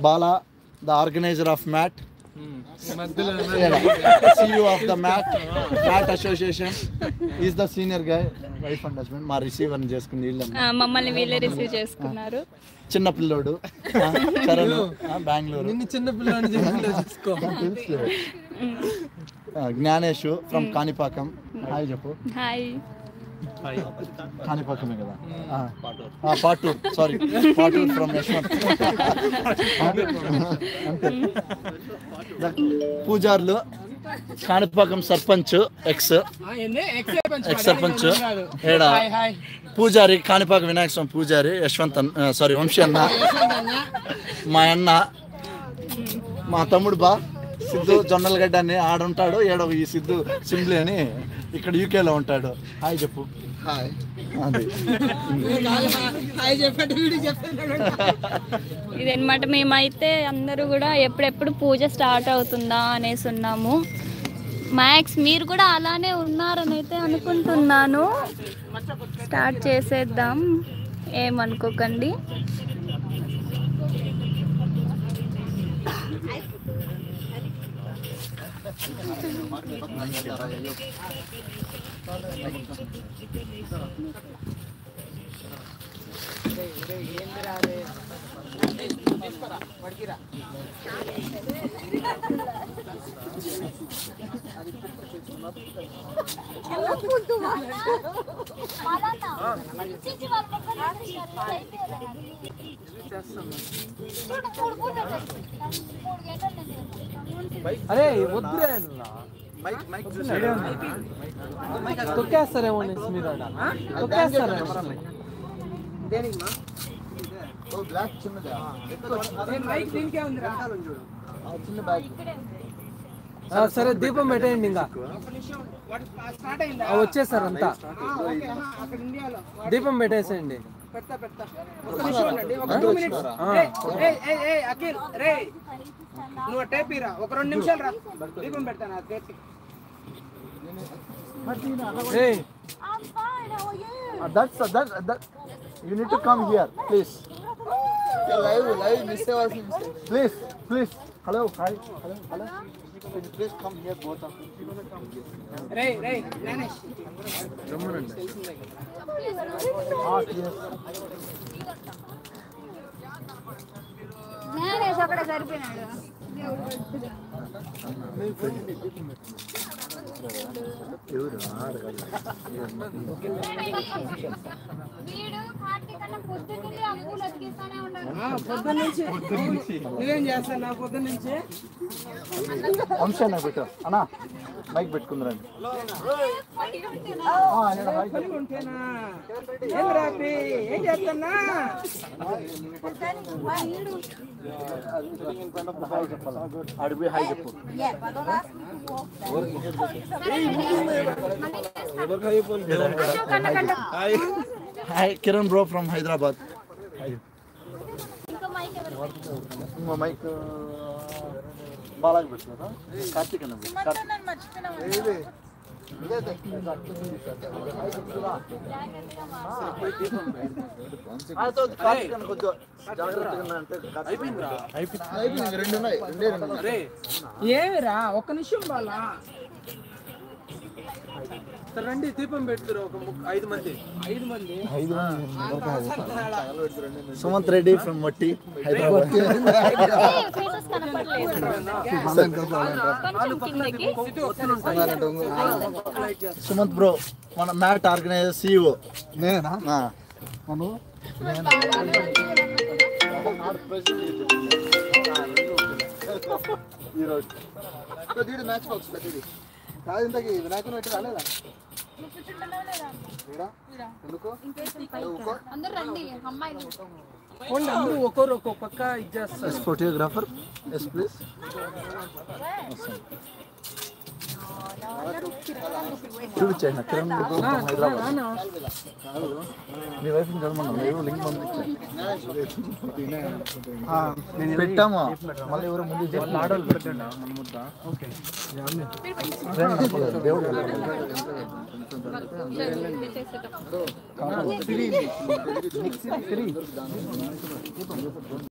Bala, the organizer of MAT, CEO of the MAT Association. He's the senior guy, wife and husband. మా receiver చేసుకుని మమ్మల్ని వీళ్ళే receive చేసుకున్నారు. చిన్న పిల్లోడు చరణ్ బెంగళూరు. నిన్ను చిన్న పిల్లోడు చేసుకో. జ్ఞానేష్ ఫ్రమ్ కాణిపాకం. హాయ్ చెప్పు. హాయ్. కాణిపాకమే కదా. పాటూర్, సారీ పాటూర్ ఫ్రమ్ యశ్వంత్. అంతే. పూజార్లు కాణిపాకం సర్పంచ్ ఎక్స్ సర్పంచ్ ఏడా పూజారి కాణిపాకం వినాయక స్వామి పూజారి యశ్వంత్ సారీ వంశీ అన్న, మా అన్న, మా తమ్ముడు బా సిద్ధు జొన్నలగడ్డ అని ఆడుంటాడు. ఏడో ఈ సిద్ధు సింబ్లీ అని ఇక్కడ యూకేలో ఉంటాడు. హాయ్ చెప్పు. హాయ్. ఇదన్నమాట. మేమైతే అందరూ కూడా ఎప్పుడెప్పుడు పూజ స్టార్ట్ అవుతుందా అనేసి ఉన్నాము. మ్యాక్స్ మీరు కూడా అలానే ఉన్నారని అయితే అనుకుంటున్నాను. స్టార్ట్ చేసేద్దాం, ఏమనుకోకండి. అరే వద్దురే, తొక్కేస్తారేమో మీరు, తొక్కేస్తారేమో. సరే దీపం పెట్టేయండి, ఇంకా వచ్చేసారు అంతా. దీపం పెట్టేసేయండి. నువ్వు టేపీరా, ఒక 2 నిమిషాలు రా, దీపం పెడతాను. You need to come here, please. Live miss please, please. Hello, hi, hello. Can you please come here, both of you? రే జ్ఞానేష్ జ్ఞానేష్ అక్కడ సరిపోయినాడు. నువ్వేం చేస్తాను పొద్దున్న నుంచి? వంశీ పెట్టు అన్నా, మైక్ పెట్టుకుందరండి. ఏం చేస్తున్నా? అడిగి హాయ్ చెప్పు. Hi Kiran bro from Hyderabad. ఇంకో మైక్ బాలాకి పెట్టినారా? కార్తీక్ అన్న ఏమిరా, ఒక్క నిమిషం బాలా. రండి, దీపం పెడుతురు. ఒక 5 మంది. సుమంత్ రెడ్డి ఫ్రమ్ వట్టి హైదరాబాద్. సుమంత్ బ్రో మన మ్యాట్ ఆర్గనైజర్ CEO. నేనా? వినాయకుని పెట్టి రాలేదా? అందరూ ఒకరు ఒక్కొక్క పక్క ఇచ్చేస్తారు. Photographer yes please. చూపించండి కిరణ్ హైదరాబాద్. మీ వైఫ్ చదవమన్నా, లింక్ పంపించాను పెట్టాము. మళ్ళీ ఎవరు ముందు ఆడవాళ్ళు పెట్టండి. దేవుడు